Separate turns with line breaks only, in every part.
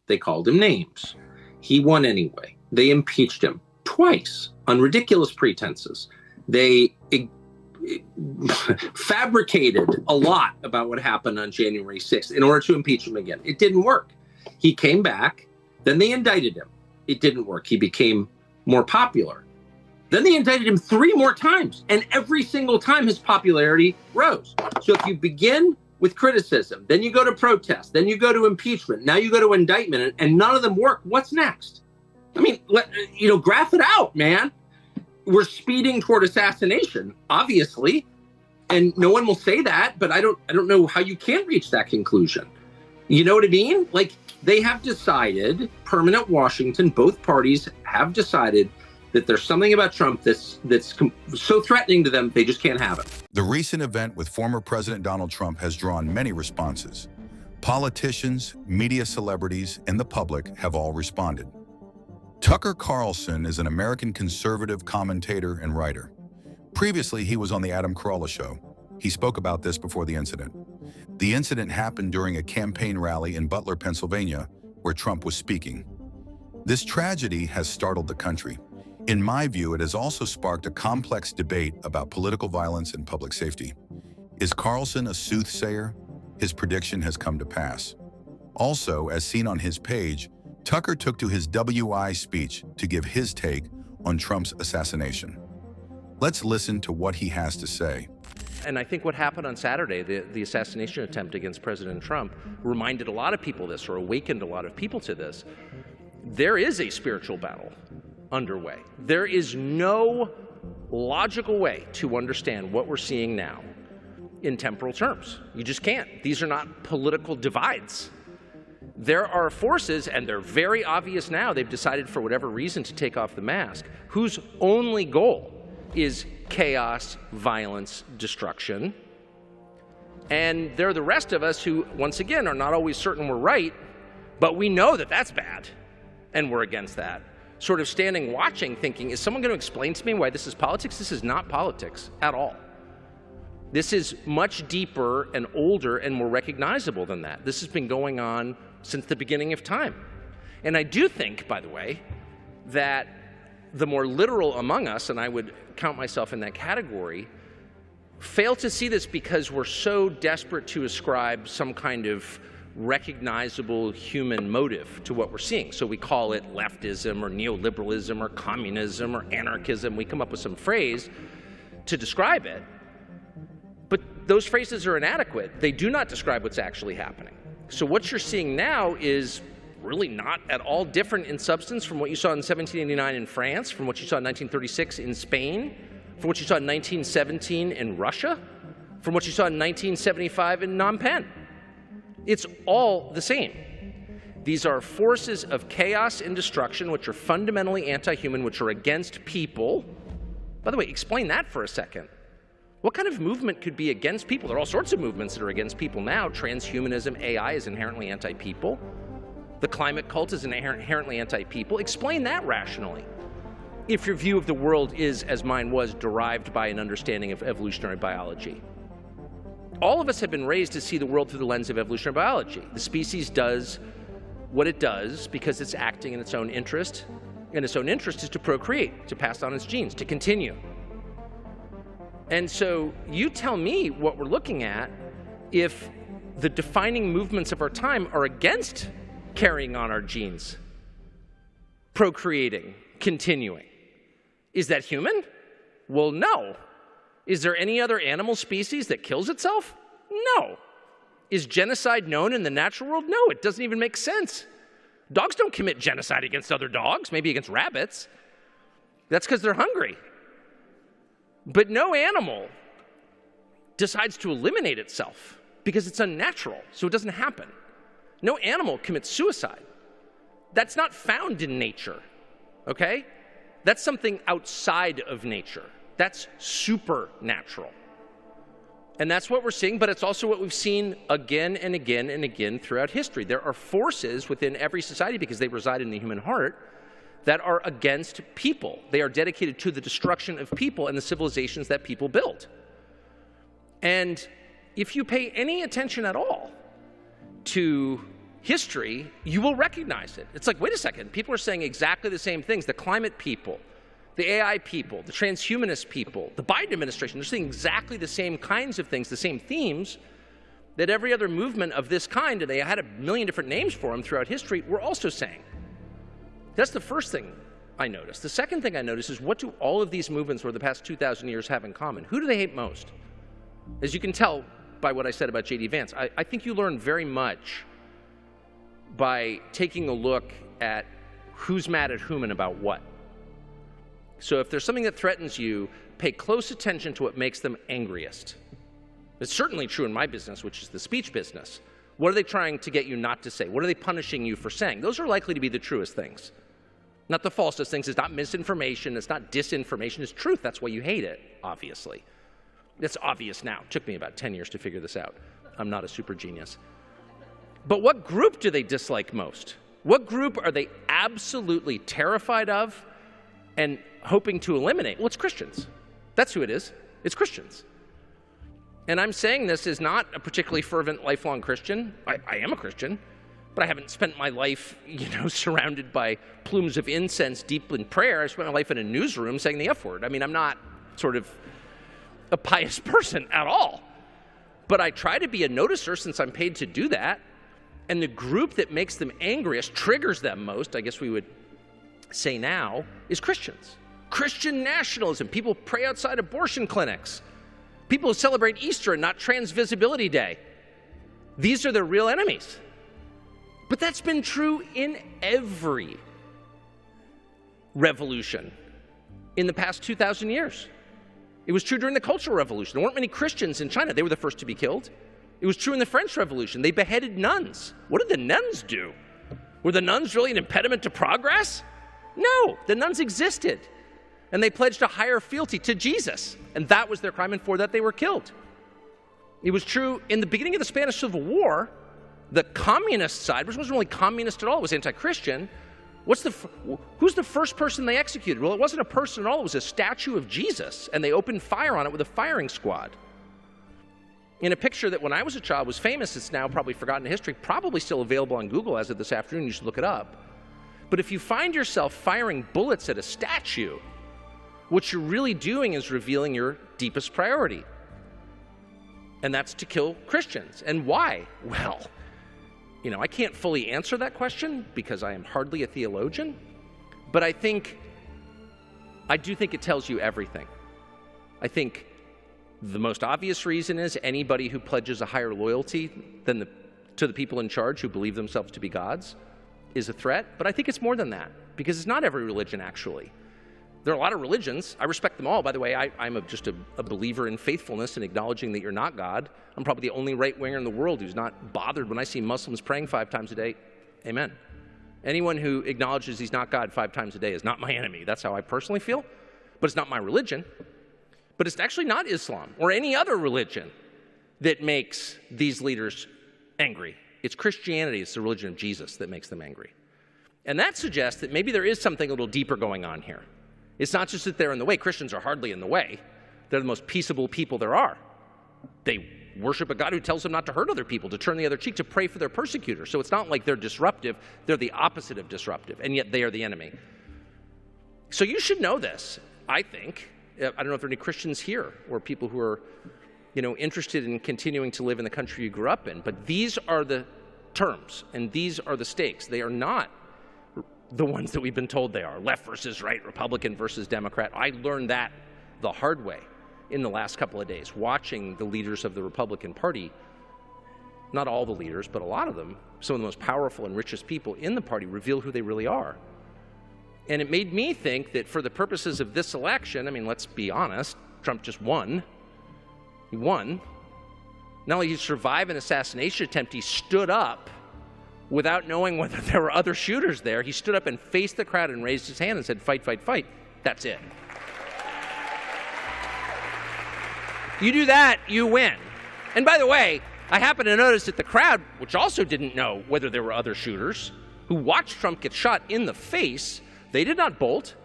They called him names. He won anyway. They impeached him twice on ridiculous pretenses. They fabricated a lot about what happened on January 6th in order to impeach him again. It didn't work. He came back. Then they indicted him. It didn't work. He became more popular. Then they indicted him 3 more times, and every single time his popularity rose. So if you begin with criticism, then you go to protest, then you go to impeachment, now you go to indictment, and none of them work, what's next? I mean, graph it out, man. We're speeding toward assassination, obviously, and no one will say that, but I don't know how you can reach that conclusion. You know what I mean? Like, they have decided, permanent Washington, both parties have decided that there's something about Trump that's so threatening to them, they just can't have it.
The recent event with former President Donald Trump has drawn many responses. Politicians, media celebrities, and the public have all responded. Tucker Carlson is an American conservative commentator and writer. Previously, he was on the Adam Carolla show. He spoke about this before the incident. The incident happened during a campaign rally in Butler, Pennsylvania, where Trump was speaking. This tragedy has startled the country. In my view, it has also sparked a complex debate about political violence and public safety. Is Carlson a soothsayer? His prediction has come to pass. Also, as seen on his page, Tucker took to his WI speech to give his take on Trump's assassination. Let's listen to what he has to say.
And I think what happened on Saturday, the assassination attempt against President Trump, reminded a lot of people this, or awakened a lot of people to this. There is a spiritual battle underway. There is no logical way to understand what we're seeing now in temporal terms. You just can't. These are not political divides. There are forces, and they're very obvious now, they've decided for whatever reason to take off the mask, whose only goal is chaos, violence, destruction. And there are the rest of us who, once again, are not always certain we're right, but we know that that's bad, and we're against that. Sort of standing watching, thinking, is someone going to explain to me why this is politics? This is not politics at all. This is much deeper and older and more recognizable than that. This has been going on since the beginning of time. And I do think, by the way, that the more literal among us, and I would count myself in that category, fail to see this because we're so desperate to ascribe some kind of recognizable human motive to what we're seeing. So we call it leftism or neoliberalism or communism or anarchism. We come up with some phrase to describe it, but those phrases are inadequate. They do not describe what's actually happening. So what you're seeing now is really not at all different in substance from what you saw in 1789 in France, from what you saw in 1936 in Spain, from what you saw in 1917 in Russia, from what you saw in 1975 in Phnom Penh. It's all the same. These are forces of chaos and destruction, which are fundamentally anti-human, which are against people. By the way, explain that for a second. What kind of movement could be against people? There are all sorts of movements that are against people now. Transhumanism, AI is inherently anti-people. The climate cult is inherently anti-people. Explain that rationally. If your view of the world is, as mine was, derived by an understanding of evolutionary biology. All of us have been raised to see the world through the lens of evolutionary biology. The species does what it does because it's acting in its own interest, and its own interest is to procreate, to pass on its genes, to continue. And so you tell me what we're looking at if the defining movements of our time are against carrying on our genes, procreating, continuing. Is that human? Well, no. Is there any other animal species that kills itself? No. Is genocide known in the natural world? No, it doesn't even make sense. Dogs don't commit genocide against other dogs, maybe against rabbits. That's because they're hungry. But no animal decides to eliminate itself because it's unnatural, so it doesn't happen. No animal commits suicide. That's not found in nature, okay? That's something outside of nature. That's supernatural. And that's what we're seeing, but it's also what we've seen again and again and again throughout history. There are forces within every society, because they reside in the human heart, that are against people. They are dedicated to the destruction of people and the civilizations that people built. And if you pay any attention at all to history, you will recognize it. It's like, wait a second, people are saying exactly the same things. The climate people, the AI people, the transhumanist people, the Biden administration, they're saying exactly the same kinds of things, the same themes that every other movement of this kind, and they had a million different names for them throughout history, were also saying. That's the first thing I noticed. The second thing I noticed is, what do all of these movements over the past 2,000 years have in common? Who do they hate most? As you can tell by what I said about J.D. Vance, I think you learn very much by taking a look at who's mad at whom and about what. So if there's something that threatens you, pay close attention to what makes them angriest. It's certainly true in my business, which is the speech business. What are they trying to get you not to say? What are they punishing you for saying? Those are likely to be the truest things. Not the falsest things. It's not misinformation. It's not disinformation. It's truth. That's why you hate it, obviously. That's obvious now. It took me about 10 years to figure this out. I'm not a super genius. But what group do they dislike most? What group are they absolutely terrified of and hoping to eliminate? Well, it's Christians. That's who it is. It's Christians. And I'm saying this as not a particularly fervent, lifelong Christian. I am a Christian, but I haven't spent my life, surrounded by plumes of incense deep in prayer. I spent my life in a newsroom saying the F word. I mean, I'm not sort of a pious person at all. But I try to be a noticer since I'm paid to do that. And the group that makes them angriest, triggers them most, I guess we would say now, is Christians. Christian nationalism. People pray outside abortion clinics. People who celebrate Easter and not Trans Visibility Day. These are their real enemies. But that's been true in every revolution in the past 2,000 years. It was true during the Cultural Revolution. There weren't many Christians in China. They were the first to be killed. It was true in the French Revolution. They beheaded nuns. What did the nuns do? Were the nuns really an impediment to progress? No, the nuns existed. And they pledged a higher fealty to Jesus. And that was their crime, and for that they were killed. It was true in the beginning of the Spanish Civil War. The communist side, which wasn't really communist at all, it was anti-Christian. Who's the first person they executed? Well, it wasn't a person at all, it was a statue of Jesus. And they opened fire on it with a firing squad. In a picture that when I was a child was famous, it's now probably forgotten in history, probably still available on Google as of this afternoon, you should look it up. But if you find yourself firing bullets at a statue, what you're really doing is revealing your deepest priority. And that's to kill Christians. And why? Well, I can't fully answer that question because I am hardly a theologian, but I do think it tells you everything. I think the most obvious reason is anybody who pledges a higher loyalty to the people in charge who believe themselves to be gods is a threat. But I think it's more than that, because it's not every religion, actually. There are a lot of religions. I respect them all. By the way, I'm just a believer in faithfulness and acknowledging that you're not God. I'm probably the only right-winger in the world who's not bothered when I see Muslims praying 5 times a day. Amen. Anyone who acknowledges he's not God 5 times a day is not my enemy. That's how I personally feel. But it's not my religion. But it's actually not Islam or any other religion that makes these leaders angry. It's Christianity. It's the religion of Jesus that makes them angry. And that suggests that maybe there is something a little deeper going on here. It's not just that they're in the way. Christians are hardly in the way. They're the most peaceable people there are. They worship a God who tells them not to hurt other people, to turn the other cheek, to pray for their persecutors. So it's not like they're disruptive. They're the opposite of disruptive, and yet they are the enemy. So you should know this, I think. I don't know if there are any Christians here or people who are, interested in continuing to live in the country you grew up in, but these are the terms, and these are the stakes. They are not the ones that we've been told they are, left versus right, Republican versus Democrat. I learned that the hard way in the last couple of days, watching the leaders of the Republican Party, not all the leaders, but a lot of them, some of the most powerful and richest people in the party, reveal who they really are. And it made me think that for the purposes of this election, let's be honest, Trump just won. He won. Not only did he survive an assassination attempt, he stood up without knowing whether there were other shooters there. He stood up and faced the crowd and raised his hand and said, "Fight, fight, fight." That's it. You do that, you win. And by the way, I happen to notice that the crowd, which also didn't know whether there were other shooters, who watched Trump get shot in the face, they did not bolt.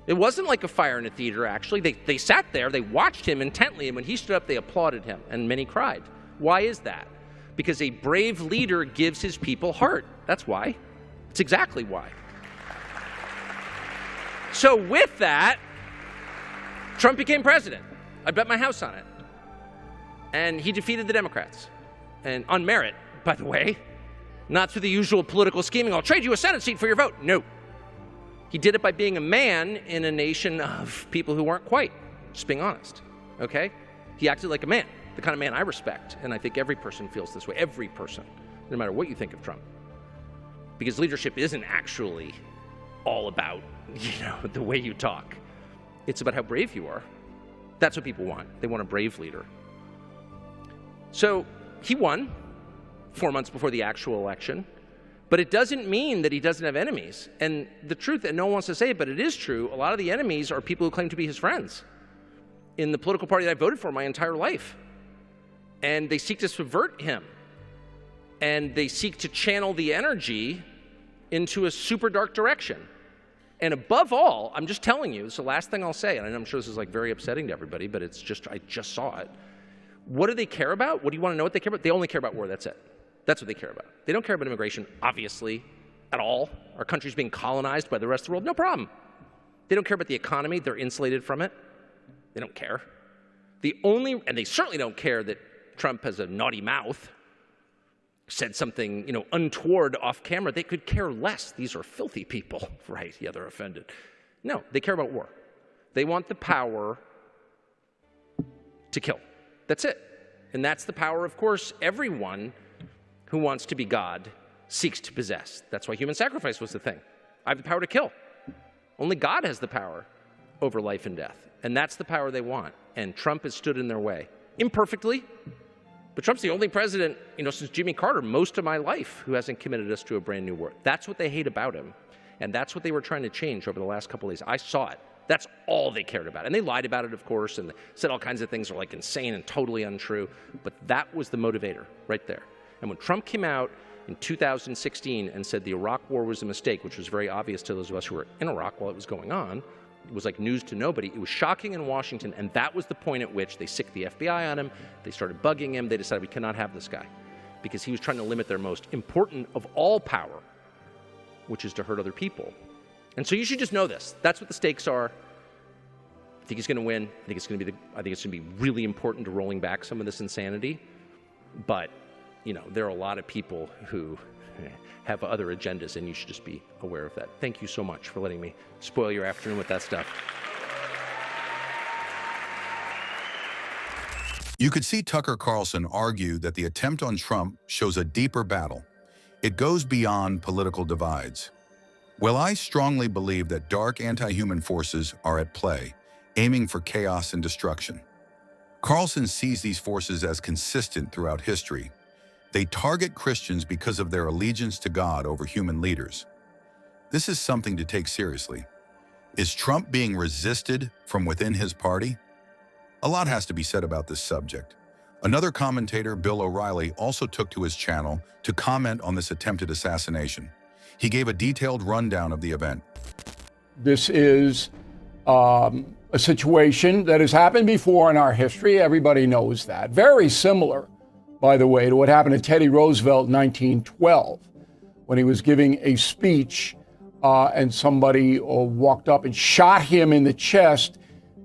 It wasn't like a fire in a theater, actually. They sat there, they watched him intently, and when he stood up, they applauded him, and many cried. Why is that? Because a brave leader gives his people heart. That's why. It's exactly why. So with that, Trump became president. I bet my house on it. And he defeated the Democrats. And on merit, by the way, not through the usual political scheming, I'll trade you a Senate seat for your vote. No. He did it by being a man in a nation of people who weren't quite, just being honest, okay? He acted like a man, the kind of man I respect, and I think every person feels this way, every person, no matter what you think of Trump. Because leadership isn't actually all about, the way you talk. It's about how brave you are. That's what people want. They want a brave leader. So he won 4 months before the actual election, but it doesn't mean that he doesn't have enemies. And the truth, and no one wants to say it, but it is true, a lot of the enemies are people who claim to be his friends in the political party that I voted for my entire life. And they seek to subvert him. And they seek to channel the energy into a super dark direction. And above all, I'm just telling you, it's the last thing I'll say, and I'm sure this is very upsetting to everybody, but I just saw it. What do they care about? What do you want to know what they care about? They only care about war, that's it. That's what they care about. They don't care about immigration, obviously, at all. Our country's being colonized by the rest of the world, no problem. They don't care about the economy, they're insulated from it. They don't care. And they certainly don't care that Trump has a naughty mouth, said something, untoward off camera. They could care less. These are filthy people, right? Yeah, they're offended. No, they care about war. They want the power to kill. That's it. And that's the power, of course, everyone who wants to be God seeks to possess. That's why human sacrifice was the thing. I have the power to kill. Only God has the power over life and death. And that's the power they want. And Trump has stood in their way. Imperfectly, but Trump's the only president, since Jimmy Carter, most of my life, who hasn't committed us to a brand new war. That's what they hate about him. And that's what they were trying to change over the last couple of days. I saw it. That's all they cared about. And they lied about it, of course, and said all kinds of things are insane and totally untrue. But that was the motivator right there. And when Trump came out in 2016 and said the Iraq war was a mistake, which was very obvious to those of us who were in Iraq while it was going on, it was like news to nobody. It was shocking in Washington, and that was the point at which they sicked the FBI on him. They started bugging him. They decided we cannot have this guy because he was trying to limit their most important of all power, which is to hurt other people. And so you should just know this. That's what the stakes are. I think he's going to win. I think it's going to be really important to rolling back some of this insanity. But, there are a lot of people who have other agendas, and you should just be aware of that. Thank you so much for letting me spoil your afternoon with that stuff.
You could see Tucker Carlson argue that the attempt on Trump shows a deeper battle. It goes beyond political divides. Well, I strongly believe that dark anti-human forces are at play, aiming for chaos and destruction. Carlson sees these forces as consistent throughout history. They target Christians because of their allegiance to God over human leaders. This is something to take seriously. Is Trump being resisted from within his party? A lot has to be said about this subject. Another commentator, Bill O'Reilly, also took to his channel to comment on this attempted assassination. He gave a detailed rundown of the event.
This is a situation that has happened before in our history. Everybody knows that. Very similar, by the way, to what happened to Teddy Roosevelt in 1912 when he was giving a speech and somebody walked up and shot him in the chest.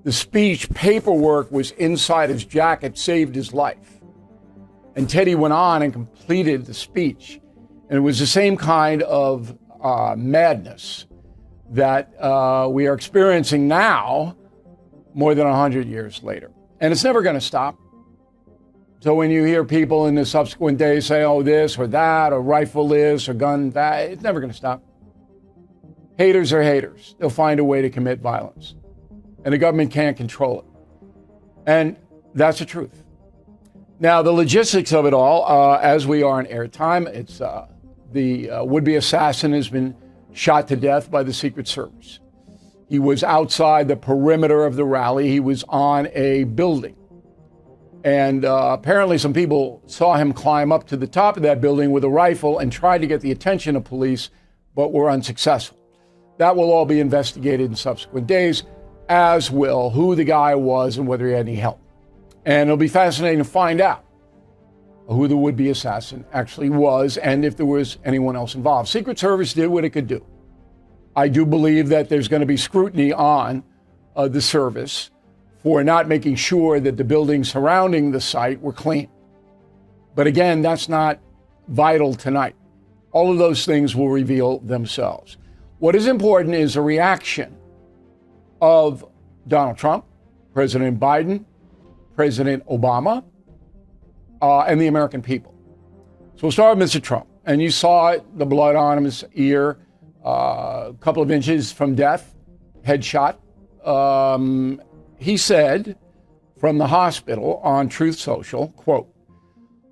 The speech paperwork was inside his jacket, saved his life. And Teddy went on and completed the speech. And it was the same kind of madness that we are experiencing now, more than 100 years later. And it's never going to stop. So when you hear people in the subsequent days say, oh, this or that, or rifle this or gun that, it's never going to stop. Haters are haters. They'll find a way to commit violence. And the government can't control it. And that's the truth. Now, the logistics of it all, as we are in airtime, it's the would-be assassin has been shot to death by the Secret Service. He was outside the perimeter of the rally. He was on a building. And apparently some people saw him climb up to the top of that building with a rifle and tried to get the attention of police, but were unsuccessful. That will all be investigated in subsequent days, as will who the guy was and whether he had any help. And it'll be fascinating to find out. who the would-be assassin actually was and if there was anyone else involved. Secret Service did what it could do. I do believe that there's going to be scrutiny on the service for not making sure that the buildings surrounding the site were clean. But again, that's not vital tonight. All of those things will reveal themselves. What is important is a reaction of Donald Trump, President Biden, President Obama, and the American people. So we'll start with Mr. Trump. And you saw it, the blood on his ear, a couple of inches from death, headshot. He said from the hospital on Truth Social, quote, "I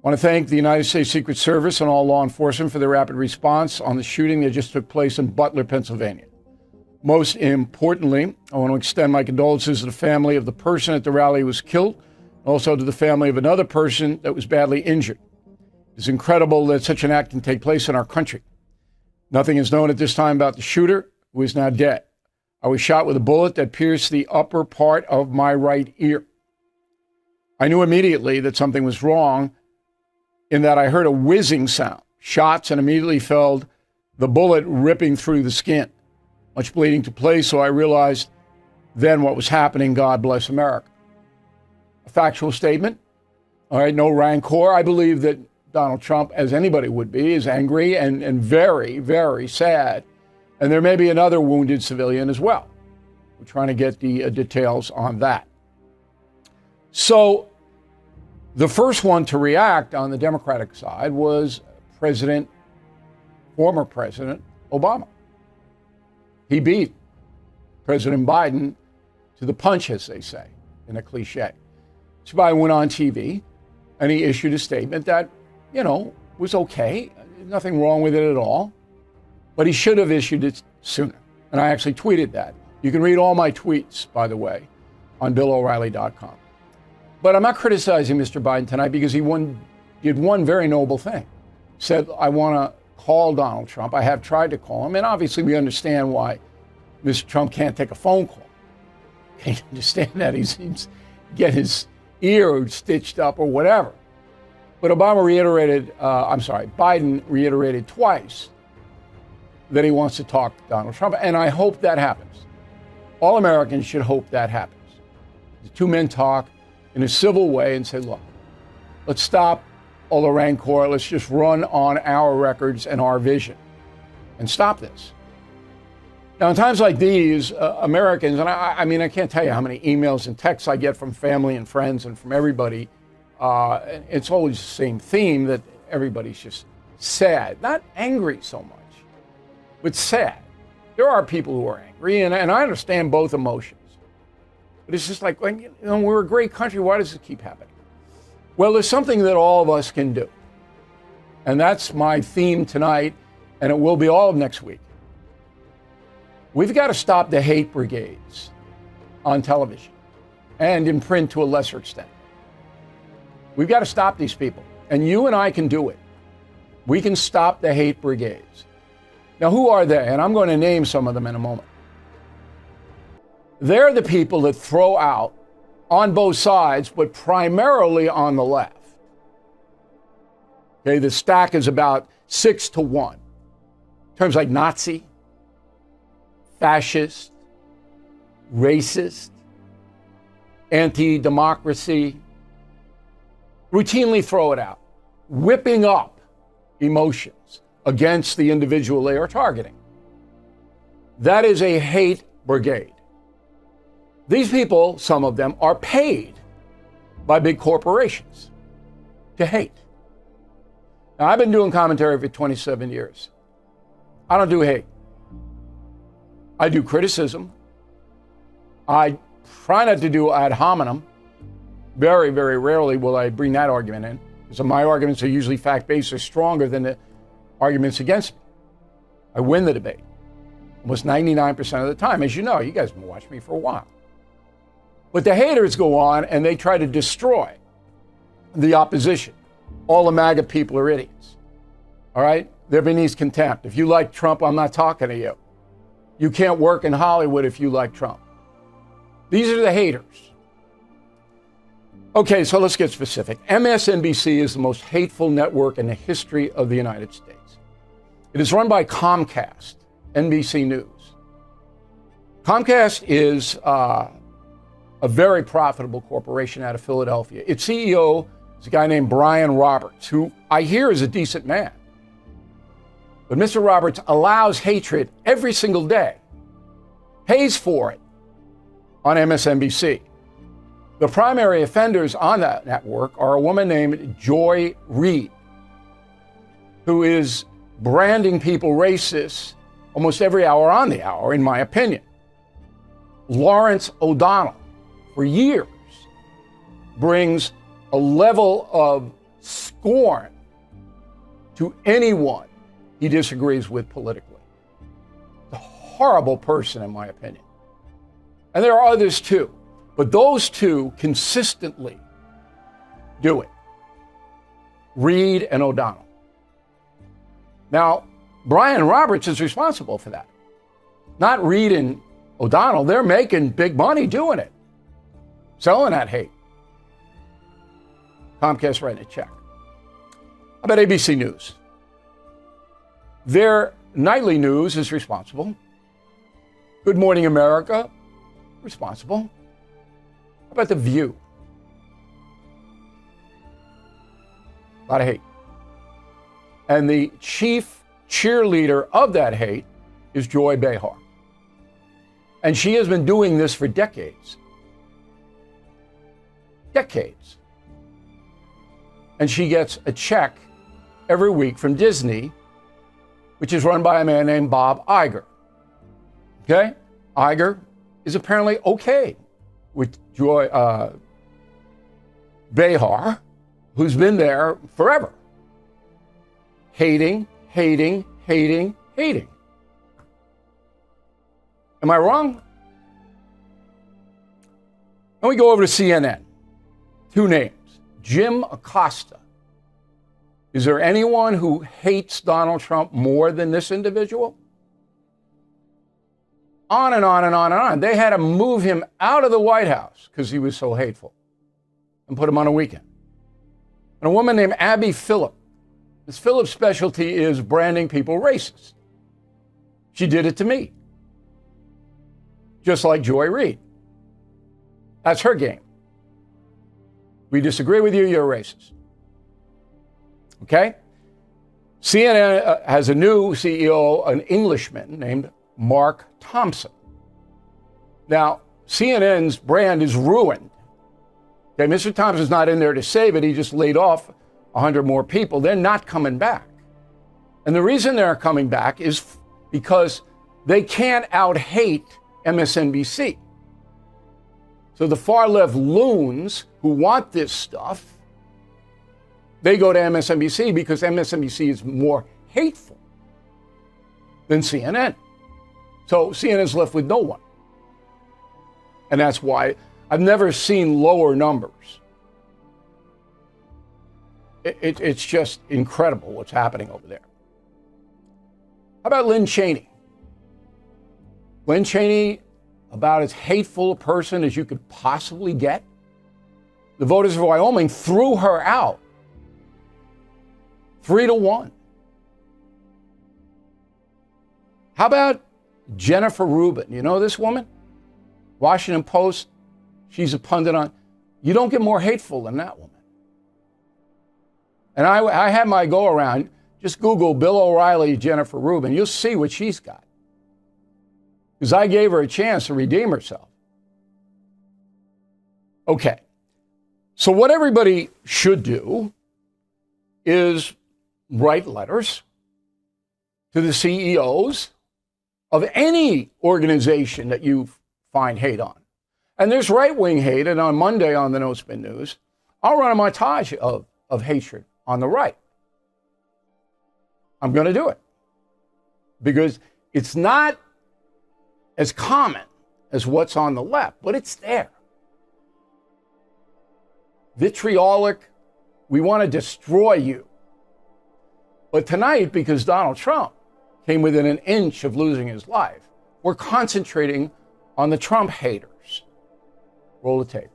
want to thank the United States Secret Service and all law enforcement for their rapid response on the shooting that just took place in Butler, Pennsylvania. Most importantly, I want to extend my condolences to the family of the person at the rally who was killed, also to the family of another person that was badly injured. It's incredible that such an act can take place in our country. Nothing is known at this time about the shooter, who is now dead. I was shot with a bullet that pierced the upper part of my right ear. I knew immediately that something was wrong in that I heard a whizzing sound, shots, and immediately felt the bullet ripping through the skin. Much bleeding took place, so I realized then what was happening. God bless America." A factual statement. All right, no rancor. I believe that Donald Trump, as anybody would be, is angry and very, very sad. And there may be another wounded civilian as well. We're trying to get the details on that. So the first one to react on the Democratic side was former President Obama. He beat President Biden to the punch, as they say, in a cliche. So Biden went on TV and he issued a statement that, was okay. Nothing wrong with it at all. But he should have issued it sooner. And I actually tweeted that. You can read all my tweets, by the way, on BillO'Reilly.com. But I'm not criticizing Mr. Biden tonight because he did one very noble thing. Said, I want to call Donald Trump. I have tried to call him. And obviously we understand why Mr. Trump can't take a phone call. You understand that. He seems to get his ear stitched up or whatever. But Biden reiterated twice that he wants to talk to Donald Trump. And I hope that happens. All Americans should hope that happens. The two men talk in a civil way and say, look, let's stop all the rancor. Let's just run on our records and our vision and stop this. Now, in times like these, Americans, and I can't tell you how many emails and texts I get from family and friends and from everybody. It's always the same theme that everybody's just sad, not angry so much, but sad. There are people who are angry, and I understand both emotions. But it's just like, we're a great country. Why does it keep happening? Well, there's something that all of us can do. And that's my theme tonight, and it will be all of next week. We've got to stop the hate brigades on television and in print to a lesser extent. We've got to stop these people. And you and I can do it. We can stop the hate brigades. Now, who are they? And I'm going to name some of them in a moment. They're the people that throw out on both sides, but primarily on the left. Okay, the stack is about 6-1. Terms like Nazi, fascist, racist, anti-democracy, routinely throw it out, whipping up emotions against the individual they are targeting. That is a hate brigade. These people, some of them, are paid by big corporations to hate. Now, I've been doing commentary for 27 years. I don't do hate. I do criticism. I try not to do ad hominem. Very, very rarely will I bring that argument in, because my arguments are usually fact-based or stronger than the arguments against me. I win the debate almost 99% of the time. As you know, you guys have been watching me for a while. But the haters go on and they try to destroy the opposition. All the MAGA people are idiots. All right? They're beneath contempt. If you like Trump, I'm not talking to you. You can't work in Hollywood if you like Trump. These are the haters. Okay, so let's get specific. MSNBC is the most hateful network in the history of the United States. It is run by Comcast, NBC News. Comcast is a very profitable corporation out of Philadelphia. Its CEO is a guy named Brian Roberts, who I hear is a decent man. But Mr. Roberts allows hatred every single day, pays for it on MSNBC. The primary offenders on that network are a woman named Joy Reid, who is branding people racist almost every hour on the hour, in my opinion. Lawrence O'Donnell, for years, brings a level of scorn to anyone he disagrees with politically. A horrible person, in my opinion. And there are others too. But those two consistently do it. Reid and O'Donnell. Now, Brian Roberts is responsible for that. Not Reid and O'Donnell. They're making big money doing it. Selling that hate. Comcast writing a check. How about ABC News? Their nightly news is responsible. Good Morning America, responsible. How about The View? A lot of hate. And the chief cheerleader of that hate is Joy Behar. And she has been doing this for decades. Decades. And she gets a check every week from Disney, which is run by a man named Bob Iger. Okay? Iger is apparently okay with Joy Behar, who's been there forever. Hating. Am I wrong? Then we go over to CNN. Two names. Jim Acosta. Is there anyone who hates Donald Trump more than this individual? On and on and on and on. They had to move him out of the White House because he was so hateful and put him on a weekend. And a woman named Abby Phillip. Ms. Phillip's specialty is branding people racist. She did it to me. Just like Joy Reid. That's her game. We disagree with you, you're a racist. Okay? CNN has a new CEO, an Englishman named Mark Thompson. Now, CNN's brand is ruined. Okay, Mr. Thompson's not in there to save it. He just laid off 100 more people. They're not coming back. And the reason they're coming back is because they can't out-hate MSNBC. So the far-left loons who want this stuff, they go to MSNBC because MSNBC is more hateful than CNN. So CNN is left with no one. And that's why I've never seen lower numbers. It's just incredible what's happening over there. How about Lynn Cheney? Lynn Cheney, about as hateful a person as you could possibly get. The voters of Wyoming threw her out. 3-1. How about Jennifer Rubin? You know this woman? Washington Post. She's a pundit on. You don't get more hateful than that woman. And I had my go around. Just Google Bill O'Reilly, Jennifer Rubin. You'll see what she's got. Because I gave her a chance to redeem herself. Okay. So what everybody should do is write letters to the CEOs of any organization that you find hate on. And there's right-wing hate, and on Monday on the No Spin News, I'll run a montage of hatred on the right. I'm going to do it. Because it's not as common as what's on the left, but it's there. Vitriolic, we want to destroy you. But tonight, because Donald Trump came within an inch of losing his life, we're concentrating on the Trump haters. Roll the tape.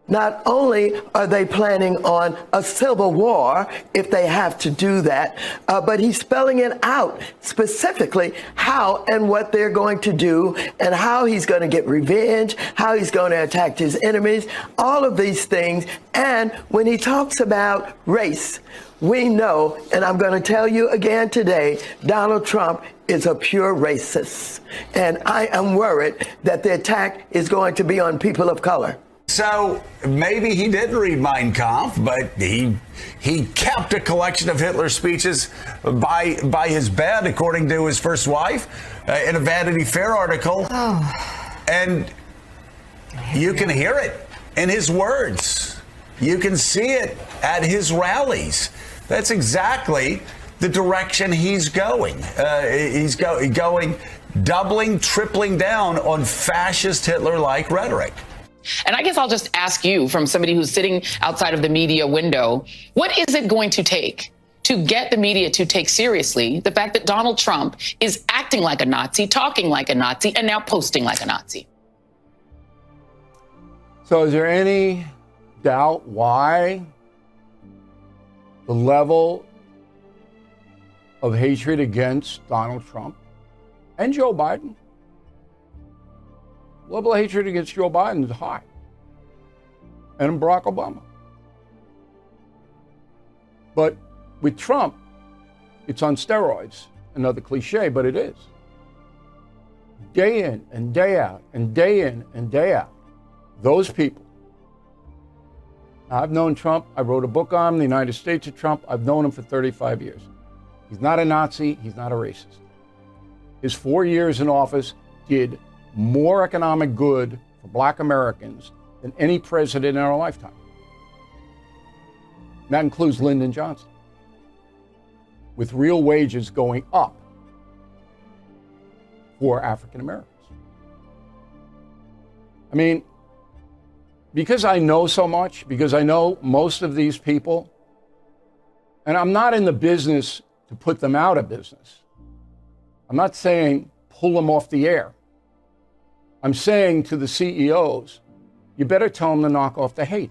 Not only are they planning on a civil war if they have to do that, but he's spelling it out specifically how and what they're going to do and how he's going to get revenge, how he's going to attack his enemies, all of these things. And when he talks about race, we know, and I'm going to tell you again today, Donald Trump is a pure racist. And I am worried that the attack is going to be on people of color.
So maybe he didn't read Mein Kampf, but he kept a collection of Hitler's speeches by his bed, according to his first wife, in a Vanity Fair article. Oh. And you can hear it in his words. You can see it at his rallies. That's exactly the direction he's going. He's going doubling, tripling down on fascist Hitler-like rhetoric.
And I guess I'll just ask you, from somebody who's sitting outside of the media window, what is it going to take to get the media to take seriously the fact that Donald Trump is acting like a Nazi, talking like a Nazi, and now posting like a Nazi?
So is there any doubt why the level of hatred against Donald Trump and Joe Biden? Level of hatred against Joe Biden is high. And Barack Obama. But with Trump, it's on steroids. Another cliche, but it is. Day in and day out and day in and day out. Those people. I've known Trump. I wrote a book on him, The United States of Trump. I've known him for 35 years. He's not a Nazi. He's not a racist. His 4 years in office did more economic good for Black Americans than any president in our lifetime. And that includes Lyndon Johnson, with real wages going up for African Americans. I mean, because I know so much, because I know most of these people, and I'm not in the business to put them out of business. I'm not saying pull them off the air. I'm saying to the CEOs, you better tell them to knock off the hate.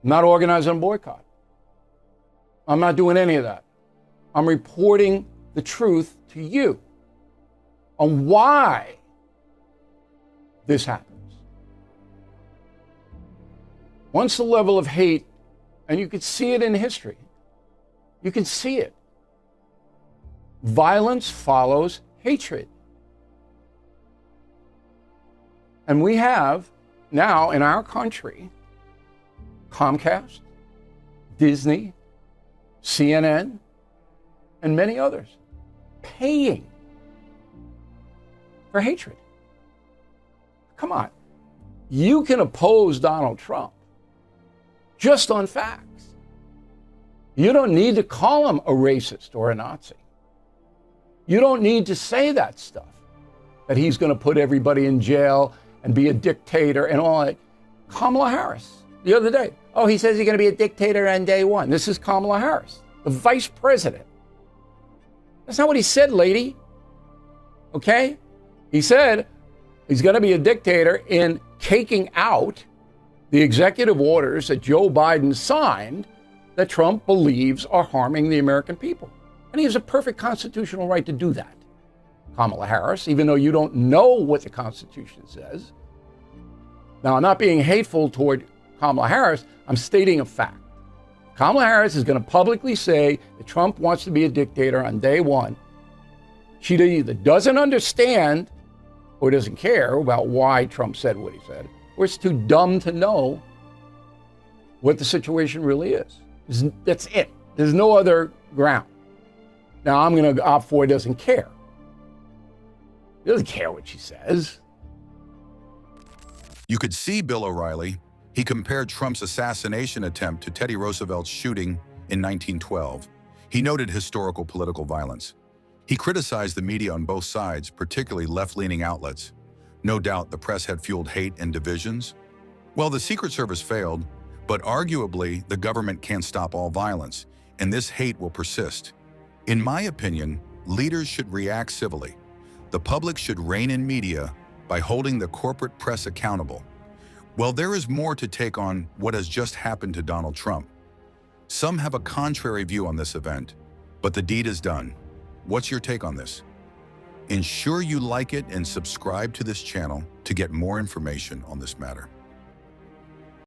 I'm not organizing a boycott. I'm not doing any of that. I'm reporting the truth to you on why this happens. Once the level of hate, and you can see it in history, you can see it. Violence follows hatred. And we have now in our country Comcast, Disney, CNN, and many others paying for hatred. Come on. You can oppose Donald Trump just on facts. You don't need to call him a racist or a Nazi. You don't need to say that stuff, that he's going to put everybody in jail and be a dictator and all that. Kamala Harris, the other day, he says he's going to be a dictator on day one. This is Kamala Harris, the vice president. That's not what he said, lady. Okay? He said he's going to be a dictator in taking out the executive orders that Joe Biden signed that Trump believes are harming the American people. And he has a perfect constitutional right to do that. Kamala Harris, even though you don't know what the Constitution says. Now, I'm not being hateful toward Kamala Harris. I'm stating a fact. Kamala Harris is going to publicly say that Trump wants to be a dictator on day one. She either doesn't understand or doesn't care about why Trump said what he said, or is too dumb to know what the situation really is. That's it. There's no other ground. Now, I'm going to opt for doesn't care. He doesn't care what she says.
You could see Bill O'Reilly. He compared Trump's assassination attempt to Teddy Roosevelt's shooting in 1912. He noted historical political violence. He criticized the media on both sides, particularly left-leaning outlets. No doubt the press had fueled hate and divisions. Well, the Secret Service failed, but arguably the government can't stop all violence, and this hate will persist. In my opinion, leaders should react civilly. The public should rein in media, by holding the corporate press accountable. Well, there is more to take on what has just happened to Donald Trump. Some have a contrary view on this event, but the deed is done. What's your take on this? Ensure you like it and subscribe to this channel to get more information on this matter.